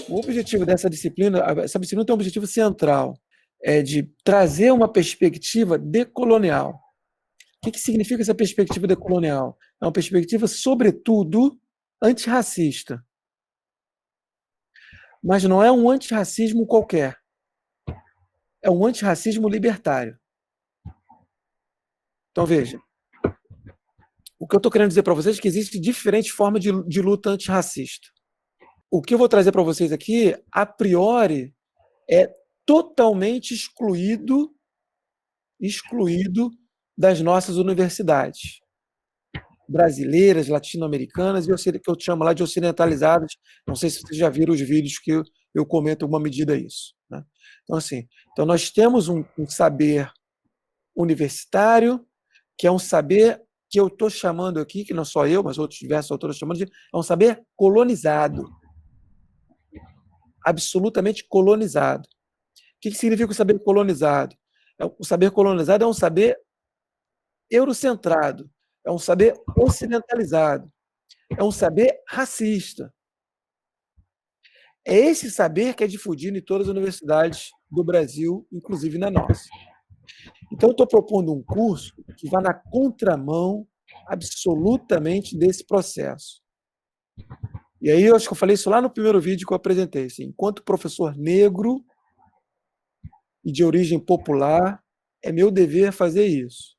O objetivo dessa disciplina, essa disciplina tem um objetivo central, é de trazer uma perspectiva decolonial. O que significa essa perspectiva decolonial? É uma perspectiva, sobretudo, antirracista. Mas não é um antirracismo qualquer. É um antirracismo libertário. Então, veja, o que eu estou querendo dizer para vocês é que existe diferentes formas de luta antirracista. O que eu vou trazer para vocês aqui, a priori, é totalmente excluído das nossas universidades brasileiras, latino-americanas e que eu chamo lá de ocidentalizadas. Não sei se vocês já viram os vídeos que eu comento alguma medida isso, né? Então, assim, nós temos um saber universitário, que é um saber que eu estou chamando aqui, que não só eu, mas outros diversos autores chamando de, é um saber colonizado. Absolutamente colonizado. O que significa o saber colonizado? O saber colonizado é um saber eurocentrado, é um saber ocidentalizado, é um saber racista. É esse saber que é difundido em todas as universidades do Brasil, inclusive na nossa. Então, eu estou propondo um curso que vá na contramão absolutamente desse processo. E aí, eu acho que eu falei isso lá no primeiro vídeo que eu apresentei. Assim, enquanto professor negro e de origem popular, é meu dever fazer isso.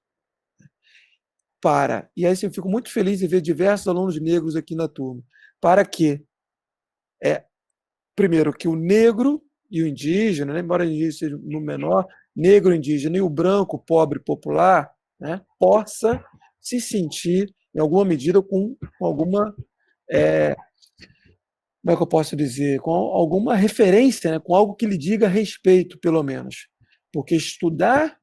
E aí, assim, eu fico muito feliz em ver diversos alunos negros aqui na turma, para que, primeiro, que o negro e o indígena, né, embora o indígena seja no menor, negro, indígena e o branco, pobre, popular, né, possa se sentir, em alguma medida, com alguma, como é que eu posso dizer, com alguma referência, né, com algo que lhe diga respeito, pelo menos. Porque estudar,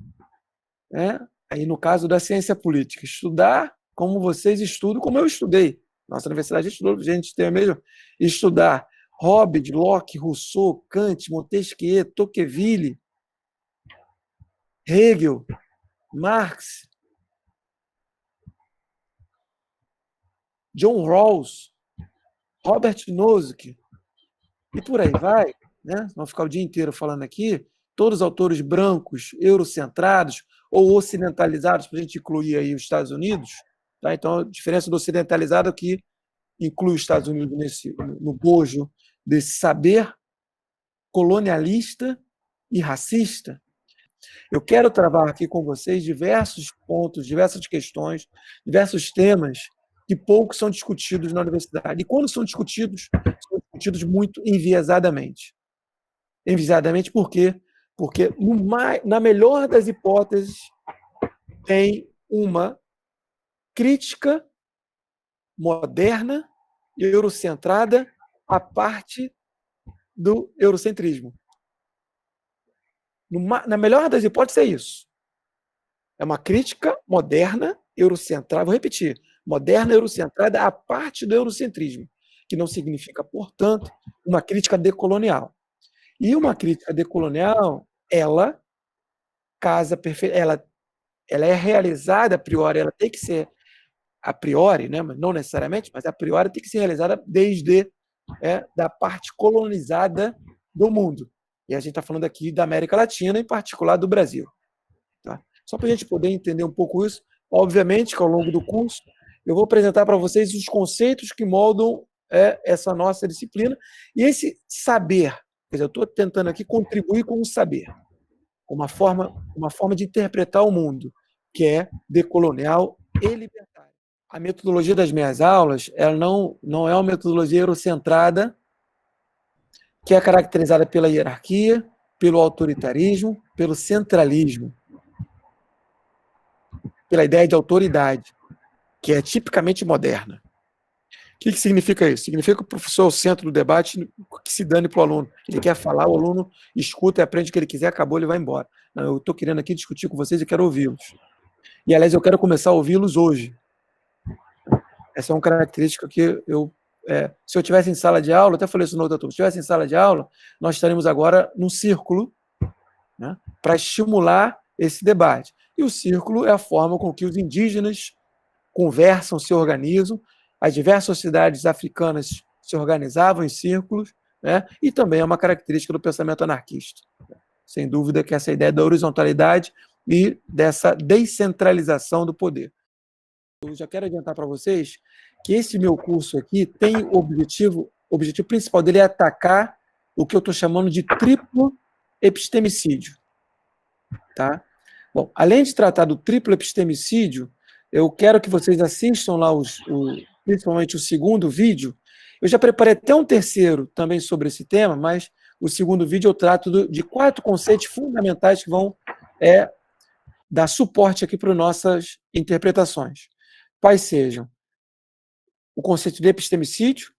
né, aí no caso da ciência política, estudar como vocês estudam, como eu estudei. Nossa universidade estudou, a gente tem mesmo, estudar Hobbes, Locke, Rousseau, Kant, Montesquieu, Tocqueville, Hegel, Marx, John Rawls, Robert Nozick, e por aí vai, né? Vamos ficar o dia inteiro falando aqui, todos os autores brancos, eurocentrados ou ocidentalizados, para a gente incluir aí os Estados Unidos, tá? Então, a diferença do ocidentalizado é que inclui os Estados Unidos no bojo desse saber colonialista e racista. Eu quero travar aqui com vocês diversos pontos, diversas questões, diversos temas que poucos são discutidos na universidade. E quando são discutidos muito enviesadamente. Enviesadamente por quê? Porque, na melhor das hipóteses, tem uma crítica moderna e eurocentrada à parte do eurocentrismo. Na melhor das hipóteses, é isso. É uma crítica moderna, eurocentrada, vou repetir, moderna, eurocentrada à parte do eurocentrismo, que não significa, portanto, uma crítica decolonial. E uma crítica decolonial, ela é realizada a priori, ela tem que ser a priori, né, não necessariamente, mas a priori tem que ser realizada desde da parte colonizada do mundo. E a gente está falando aqui da América Latina, em particular do Brasil. Tá? Só para a gente poder entender um pouco isso, obviamente que ao longo do curso eu vou apresentar para vocês os conceitos que moldam essa nossa disciplina e esse saber. Quer dizer, eu estou tentando aqui contribuir com o saber, uma forma de interpretar o mundo, que é decolonial e libertária. A metodologia das minhas aulas, ela não é uma metodologia eurocentrada, que é caracterizada pela hierarquia, pelo autoritarismo, pelo centralismo, pela ideia de autoridade, que é tipicamente moderna. O que significa isso? Significa que o professor é o centro do debate, que se dane para o aluno. Ele quer falar, o aluno escuta e aprende o que ele quiser, acabou, ele vai embora. Não, eu estou querendo aqui discutir com vocês e quero ouvi-los. E, aliás, eu quero começar a ouvi-los hoje. Essa é uma característica que se eu estivesse em sala de aula, até falei isso no outro turno, se eu estivesse em sala de aula, nós estaremos agora num círculo, né, para estimular esse debate. E o círculo é a forma com que os indígenas conversam, se organizam, as diversas sociedades africanas se organizavam em círculos, né? E também é uma característica do pensamento anarquista. Sem dúvida que essa ideia da horizontalidade e dessa descentralização do poder. Eu já quero adiantar para vocês que esse meu curso aqui tem o objetivo principal dele é atacar o que eu estou chamando de triplo epistemicídio. Tá? Bom, além de tratar do triplo epistemicídio, eu quero que vocês assistam lá, principalmente o segundo vídeo. Eu já preparei até um terceiro também sobre esse tema, mas o segundo vídeo eu trato de 4 conceitos fundamentais que vão dar suporte aqui para nossas interpretações. Quais sejam o conceito de epistemicídio,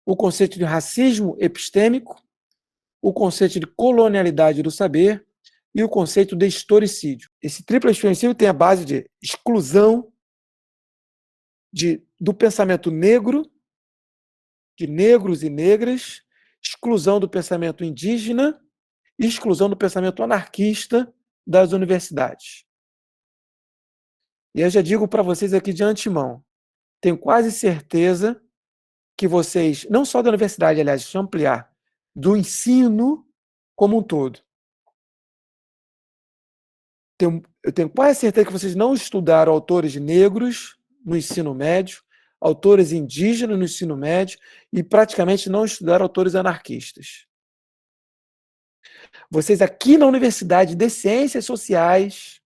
o conceito de racismo epistêmico, o conceito de colonialidade do saber e o conceito de historicídio. Esse triplo epistemicídio tem a base de exclusão do pensamento negro, de negros e negras, exclusão do pensamento indígena e exclusão do pensamento anarquista das universidades. E eu já digo para vocês aqui de antemão, tenho quase certeza que vocês, não só da universidade, aliás, deixa eu ampliar, do ensino como um todo. Eu tenho quase certeza que vocês não estudaram autores negros no ensino médio, autores indígenas no ensino médio e praticamente não estudaram autores anarquistas. Vocês aqui na Universidade de Ciências Sociais,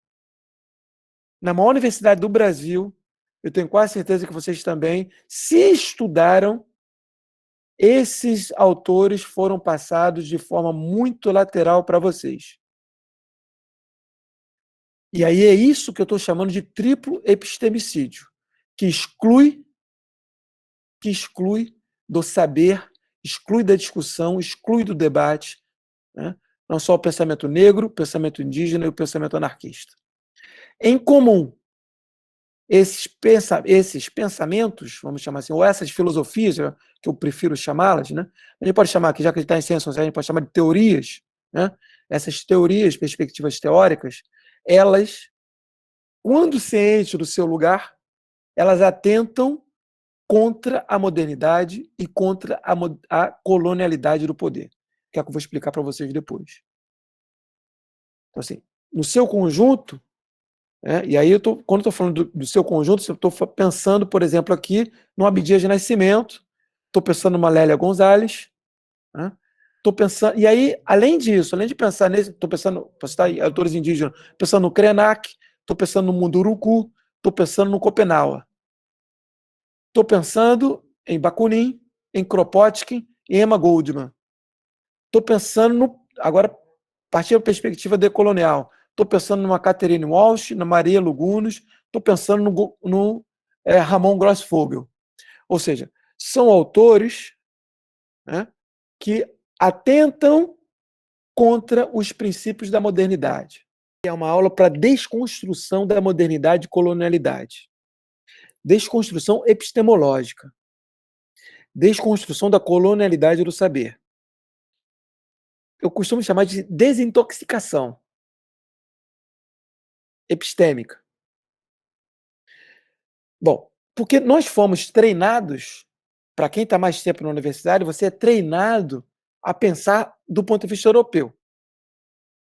na maior universidade do Brasil, eu tenho quase certeza que vocês também, se estudaram, esses autores foram passados de forma muito lateral para vocês. E aí é isso que eu estou chamando de triplo epistemicídio, que exclui do saber, exclui da discussão, exclui do debate, né? Não só o pensamento negro, o pensamento indígena e o pensamento anarquista. Em comum, esses pensamentos, vamos chamar assim, ou essas filosofias, que eu prefiro chamá-las, né? A gente pode chamar aqui, já que a gente está em ciências sociais, a gente pode chamar de teorias, né? Essas teorias, perspectivas teóricas, elas, quando cientes do seu lugar, elas atentam contra a modernidade e contra a colonialidade do poder, que é o que eu vou explicar para vocês depois. Então, assim, no seu conjunto, e aí, quando eu estou falando do seu conjunto, eu estou pensando, por exemplo, aqui no Abdias de Nascimento, estou pensando numa Lélia Gonzalez, estou pensando, e aí, além disso, além de pensar nesse, estou pensando, para citar autores indígenas, pensando no Krenak, estou pensando no Munduruku, estou pensando no Schopenhauer. Estou pensando em Bakunin, em Kropotkin e Emma Goldman. Estou pensando agora, a partir da perspectiva decolonial, estou pensando numa Catherine Walsh, na Maria Lugunos, estou pensando no Ramon Grossfogel. Ou seja, são autores, né, que atentam contra os princípios da modernidade. É uma aula para desconstrução da modernidade e colonialidade. Desconstrução epistemológica. Desconstrução da colonialidade do saber. Eu costumo chamar de desintoxicação epistêmica. Bom, porque nós fomos treinados, para quem está mais tempo na universidade, você é treinado a pensar do ponto de vista europeu.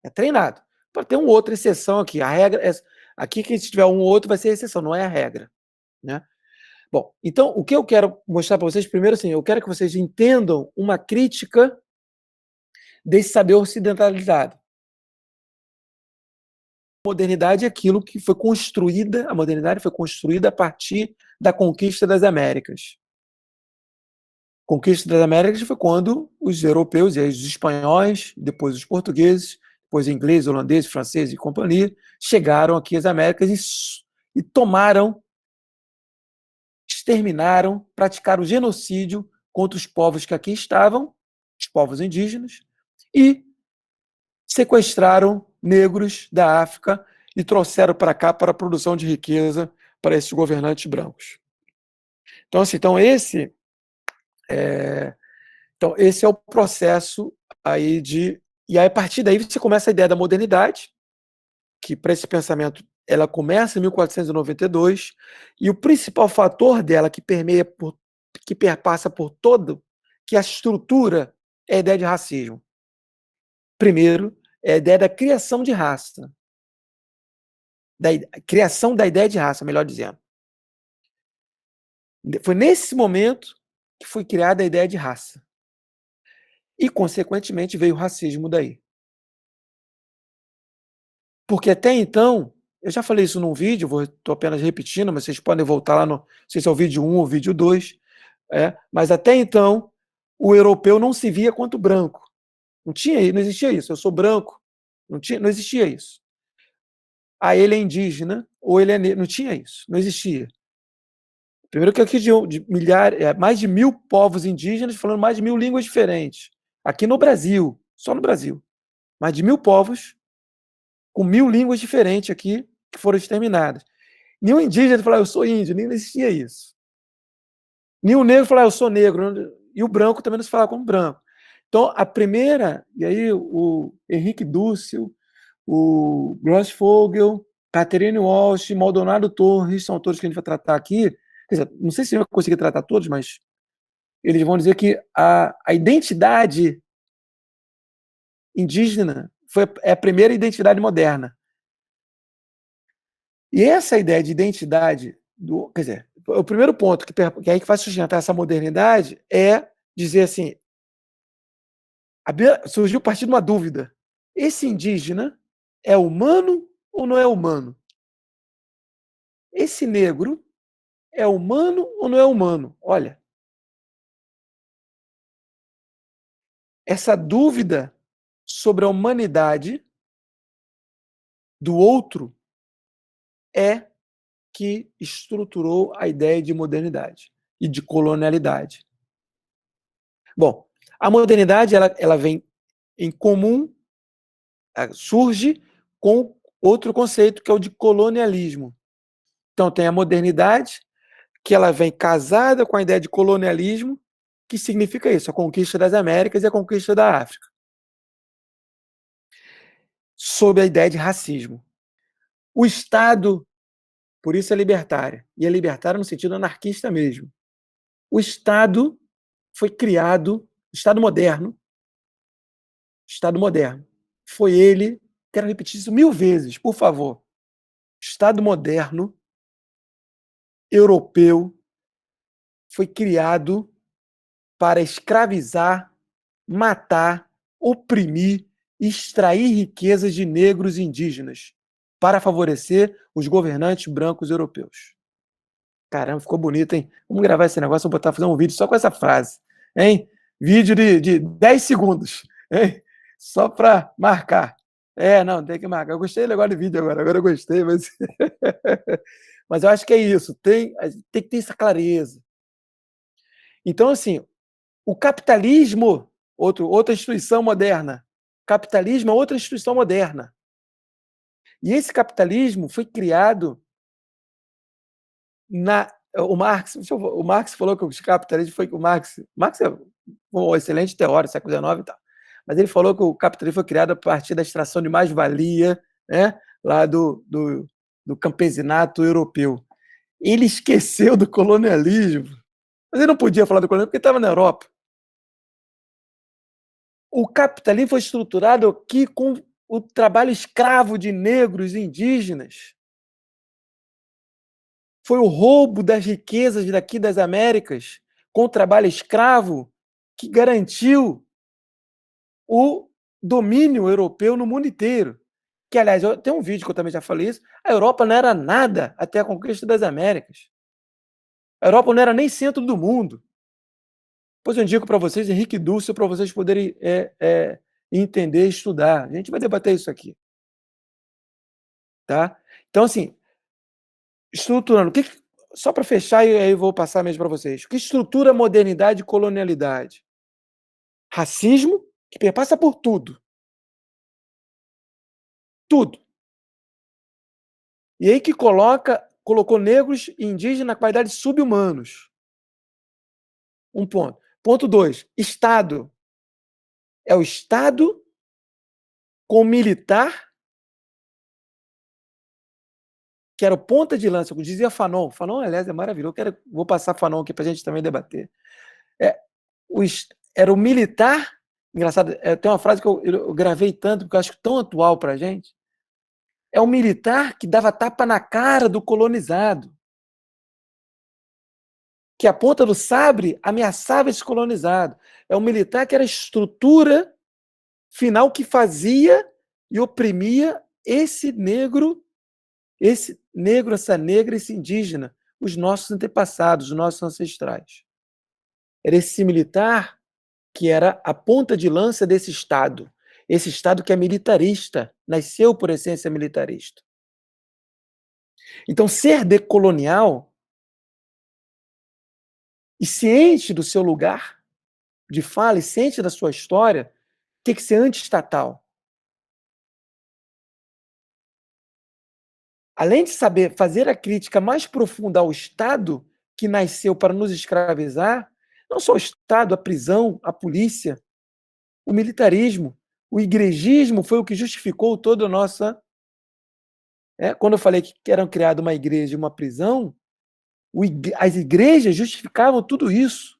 É treinado. Pode ter uma outra exceção aqui. A regra é aqui, que se tiver um ou outro, vai ser a exceção, não é a regra, né? Bom, então, o que eu quero mostrar para vocês, primeiro, assim, eu quero que vocês entendam uma crítica desse saber ocidentalizado. A modernidade é aquilo que foi construída, a modernidade foi construída a partir da conquista das Américas. A conquista das Américas foi quando os europeus, e aí os espanhóis, depois os portugueses, depois ingleses, holandeses, franceses e companhia, chegaram aqui às Américas e tomaram, exterminaram, praticaram genocídio contra os povos que aqui estavam, os povos indígenas, e sequestraram negros da África e trouxeram para cá para a produção de riqueza para esses governantes brancos. Então, assim, esse é o processo aí de... E aí, a partir daí, você começa a ideia da modernidade, que para esse pensamento ela começa em 1492, e o principal fator dela que perpassa por todo, que a estrutura é a ideia de racismo? Primeiro, é a ideia da criação de raça. Da criação da ideia de raça, melhor dizendo. Foi nesse momento que foi criada a ideia de raça. E, consequentemente, veio o racismo daí. Porque até então, eu já falei isso num vídeo, estou apenas repetindo, mas vocês podem voltar lá no, não sei se é o vídeo 1 ou o vídeo 2, mas até então, o europeu não se via quanto branco. Não existia isso, eu sou branco, não existia isso. Ah, ele é indígena, ou ele é negro, não tinha isso, não existia. Primeiro que aqui de milhares, mais de 1000 povos indígenas falando mais de 1000 línguas diferentes. Aqui no Brasil, só no Brasil. Mais de 1000 povos com 1000 línguas diferentes aqui que foram exterminadas. Nenhum indígena falou, eu sou índio, nem existia isso. Nenhum negro falou, eu sou negro. E o branco também não se falava como branco. Então, a primeira, e aí o Henrique Dúcio, o Grossfogel, Catherine Walsh, Maldonado Torres, são todos que a gente vai tratar aqui. Quer dizer, não sei se eu vou conseguir tratar todos, mas eles vão dizer que a identidade indígena é a primeira identidade moderna. E essa ideia de identidade, quer dizer, o primeiro ponto que aí que vai sustentar essa modernidade é dizer assim, surgiu a partir de uma dúvida, esse indígena é humano ou não é humano? Esse negro é humano ou não é humano? Olha, essa dúvida sobre a humanidade do outro é que estruturou a ideia de modernidade e de colonialidade. Bom, a modernidade ela vem em comum, surge com outro conceito que é o de colonialismo. Então tem a modernidade, que ela vem casada com a ideia de colonialismo, que significa isso, a conquista das Américas e a conquista da África. Sob a ideia de racismo. O Estado, por isso é libertário, e é libertário no sentido anarquista mesmo. O Estado foi criado, o Estado moderno, foi ele, quero repetir isso 1000 vezes, por favor, Estado moderno, europeu, foi criado para escravizar, matar, oprimir, extrair riquezas de negros e indígenas, para favorecer os governantes brancos europeus. Caramba, ficou bonito, hein? Vamos gravar esse negócio, vou fazer um vídeo só com essa frase, hein? Vídeo de 10 segundos, hein? Só para marcar. Não, tem que marcar. Eu gostei legal do vídeo agora eu gostei, mas... mas eu acho que é isso, tem que ter essa clareza. Então, assim, o capitalismo, outra instituição moderna, capitalismo é outra instituição moderna. E esse capitalismo foi criado o Marx falou que o capitalismo foi que Marx é um excelente teórico, século XIX e tal, mas ele falou que o capitalismo foi criado a partir da extração de mais-valia, né, lá do campesinato europeu. Ele esqueceu do colonialismo, mas ele não podia falar do colonialismo porque estava na Europa. O capitalismo foi estruturado aqui com o trabalho escravo de negros e indígenas. Foi o roubo das riquezas daqui das Américas com o trabalho escravo que garantiu o domínio europeu no mundo inteiro. Que, aliás, tem um vídeo que eu também já falei isso, a Europa não era nada até a conquista das Américas. A Europa não era nem centro do mundo. Depois eu indico para vocês Henrique Dúcio, para vocês poderem entender e estudar. A gente vai debater isso aqui. Tá? Então, assim, estruturando, só para fechar, e aí vou passar mesmo para vocês. O que estrutura modernidade e colonialidade? Racismo, que perpassa por tudo. Tudo. E aí que colocou negros e indígenas na qualidade de sub-humanos. Um ponto. Ponto 2. Estado. É o Estado com militar, que era o ponta de lança, como dizia Fanon. Fanon, aliás, é maravilhoso. Vou passar Fanon aqui para a gente também debater. era o militar. Engraçado, tem uma frase que eu gravei tanto, porque eu acho tão atual para a gente. É o militar que dava tapa na cara do colonizado, que a ponta do sabre ameaçava esse colonizado. É o militar que era a estrutura final que fazia e oprimia esse negro, essa negra, esse indígena, os nossos antepassados, os nossos ancestrais. Era esse militar que era a ponta de lança desse Estado. Esse Estado que é militarista, nasceu por essência militarista. Então, ser decolonial e ciente do seu lugar de fala e ciente da sua história, tem que ser anti-estatal. Além de saber fazer a crítica mais profunda ao Estado que nasceu para nos escravizar, não só o Estado, a prisão, a polícia, o militarismo, o igrejismo foi o que justificou toda a nossa. Quando eu falei que eram criadas uma igreja e uma prisão, as igrejas justificavam tudo isso.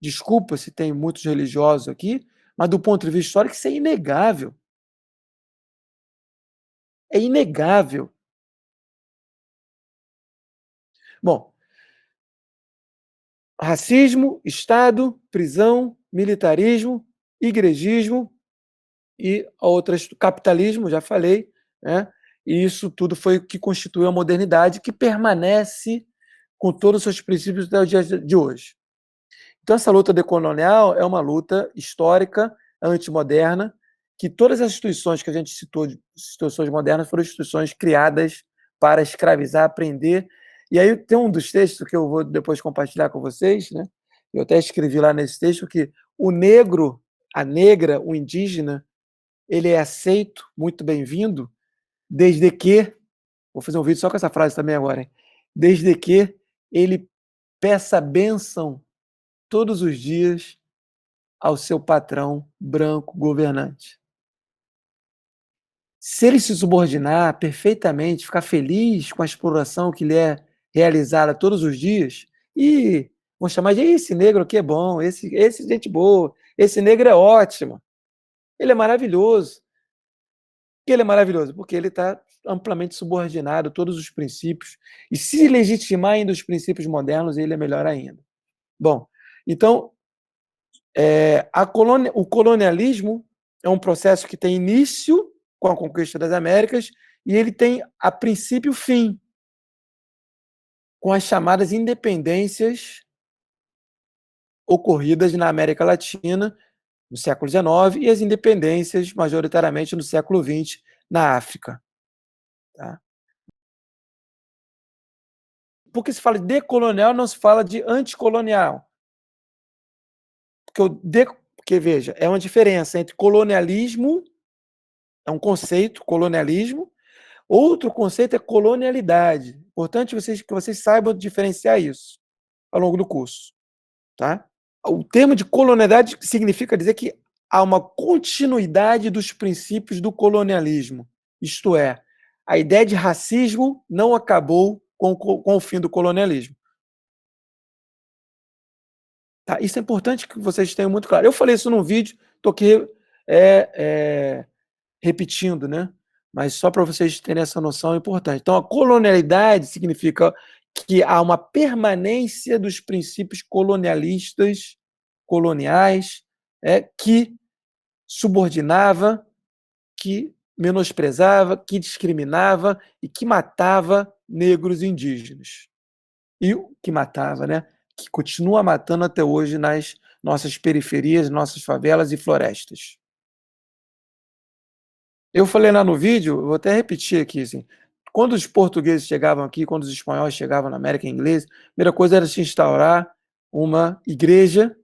Desculpa se tem muitos religiosos aqui, mas do ponto de vista histórico, isso é inegável. É inegável. Bom, racismo, Estado, prisão, militarismo, igrejismo e outras, capitalismo, já falei, né? E isso tudo foi o que constituiu a modernidade, que permanece com todos os seus princípios até o dia de hoje. Então, essa luta decolonial é uma luta histórica, antimoderna, que todas as instituições que a gente citou, instituições modernas, foram instituições criadas para escravizar, aprender. E aí tem um dos textos que eu vou depois compartilhar com vocês, né? Eu até escrevi lá nesse texto que o negro, a negra, o indígena, ele é aceito, muito bem-vindo, desde que, vou fazer um vídeo só com essa frase também agora, hein? Desde que ele peça bênção todos os dias ao seu patrão branco governante. Se ele se subordinar perfeitamente, ficar feliz com a exploração que lhe é realizada todos os dias, e vão chamar de esse negro aqui é bom, esse é gente boa, esse negro é ótimo, ele é maravilhoso. Por que ele é maravilhoso? Porque ele está amplamente subordinado a todos os princípios, e se legitimar ainda os princípios modernos, ele é melhor ainda. Bom, então, o colonialismo é um processo que tem início com a conquista das Américas e ele tem, a princípio, fim com as chamadas independências ocorridas na América Latina no século XIX e as independências, majoritariamente, no século XX, na África. Tá? Porque se fala de decolonial, não se fala de anticolonial. Porque, veja, é uma diferença entre colonialismo, é um conceito, colonialismo. Outro conceito é colonialidade. Importante que vocês saibam diferenciar isso ao longo do curso. Tá? O termo de colonialidade significa dizer que há uma continuidade dos princípios do colonialismo. Isto é, a ideia de racismo não acabou com o fim do colonialismo. Tá? Isso é importante que vocês tenham muito claro. Eu falei isso num vídeo, estou aqui repetindo, né? Mas só para vocês terem essa noção é importante. Então, a colonialidade significa que há uma permanência dos princípios colonialistas, coloniais, que subordinava, que menosprezava, que discriminava e que matava negros e indígenas. E o que matava, né? Que continua matando até hoje nas nossas periferias, nossas favelas e florestas. Eu falei lá no vídeo, vou até repetir aqui, assim, quando os portugueses chegavam aqui, quando os espanhóis chegavam na América inglesa, a primeira coisa era se instaurar uma igreja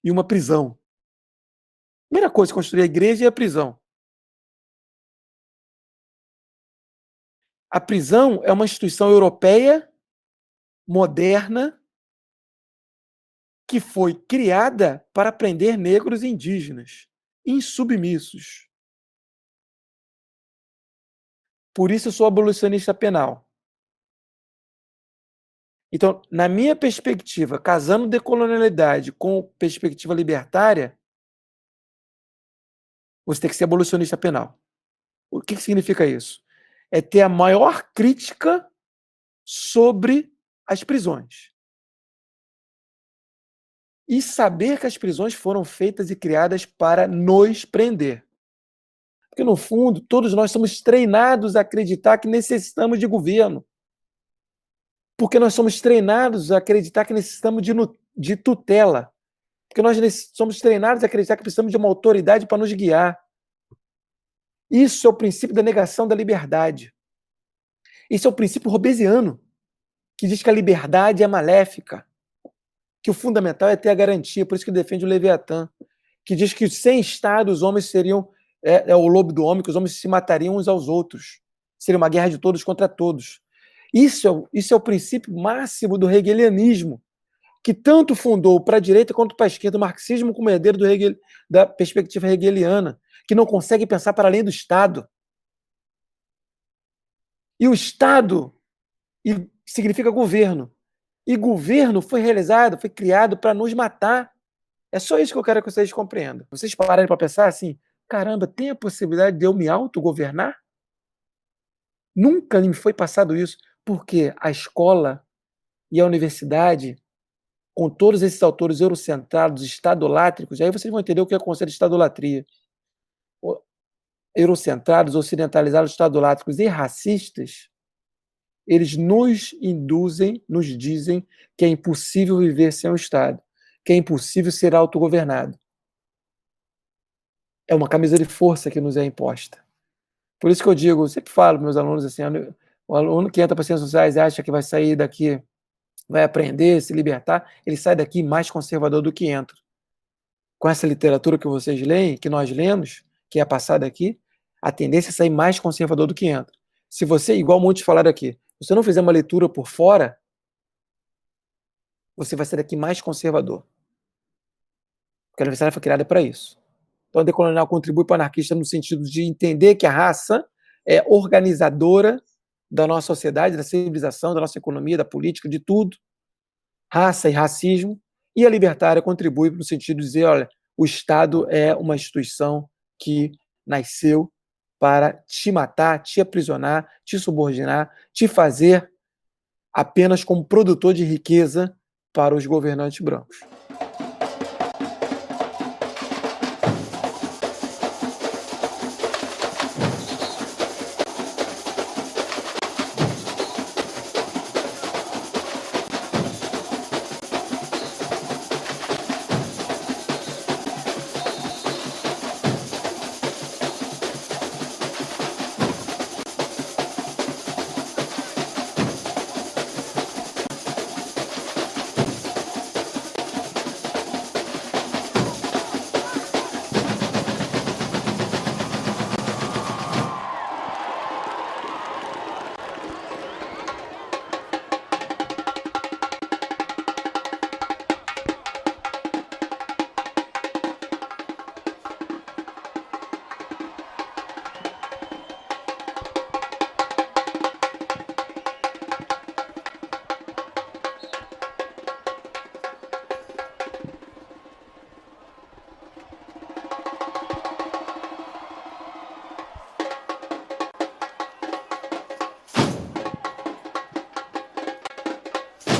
e uma prisão. A primeira coisa, construir a igreja e a prisão. A prisão é uma instituição europeia, moderna, que foi criada para prender negros e indígenas, insubmissos. Por isso eu sou abolicionista penal. Então, na minha perspectiva, casando decolonialidade com perspectiva libertária, você tem que ser abolicionista penal. O que significa isso? É ter a maior crítica sobre as prisões. E saber que as prisões foram feitas e criadas para nos prender. Porque, no fundo, todos nós somos treinados a acreditar que necessitamos de governo. Porque nós somos treinados a acreditar que necessitamos de tutela. Porque nós somos treinados a acreditar que precisamos de uma autoridade para nos guiar. Isso é o princípio da negação da liberdade. Isso é o princípio robesiano, que diz que a liberdade é maléfica, que o fundamental é ter a garantia, por isso que defende o Leviatã, que diz que sem Estado os homens seriam o lobo do homem, que os homens se matariam uns aos outros. Seria uma guerra de todos contra todos. Isso é o princípio máximo do hegelianismo, que tanto fundou para a direita quanto para a esquerda o marxismo como herdeiro da perspectiva hegeliana, que não consegue pensar para além do Estado. E o Estado significa governo. E governo foi realizado, foi criado para nos matar. É só isso que eu quero que vocês compreendam. Vocês pararem para pensar assim, caramba, tem a possibilidade de eu me autogovernar? Nunca me foi passado isso, porque a escola e a universidade, com todos esses autores eurocentrados, estadolátricos, aí vocês vão entender o que é o conceito de estadolatria. Eurocentrados, ocidentalizados, estadolátricos e racistas, eles nos induzem, nos dizem que é impossível viver sem o Estado, que é impossível ser autogovernado. É uma camisa de força que nos é imposta. Por isso que eu digo, eu sempre falo para meus alunos assim, o aluno que entra para ciências sociais e acha que vai sair daqui, vai aprender, se libertar, ele sai daqui mais conservador do que entra. Com essa literatura que vocês leem, que nós lemos, que é passada aqui, a tendência é sair mais conservador do que entra. Se você, igual muitos falaram aqui, se você não fizer uma leitura por fora, você vai sair daqui mais conservador. Porque a universidade foi criada para isso. Então, a decolonial contribui para o anarquista no sentido de entender que a raça é organizadora da nossa sociedade, da civilização, da nossa economia, da política, de tudo. Raça e racismo. E a libertária contribui no sentido de dizer, olha, o Estado é uma instituição que nasceu para te matar, te aprisionar, te subordinar, te fazer apenas como produtor de riqueza para os governantes brancos.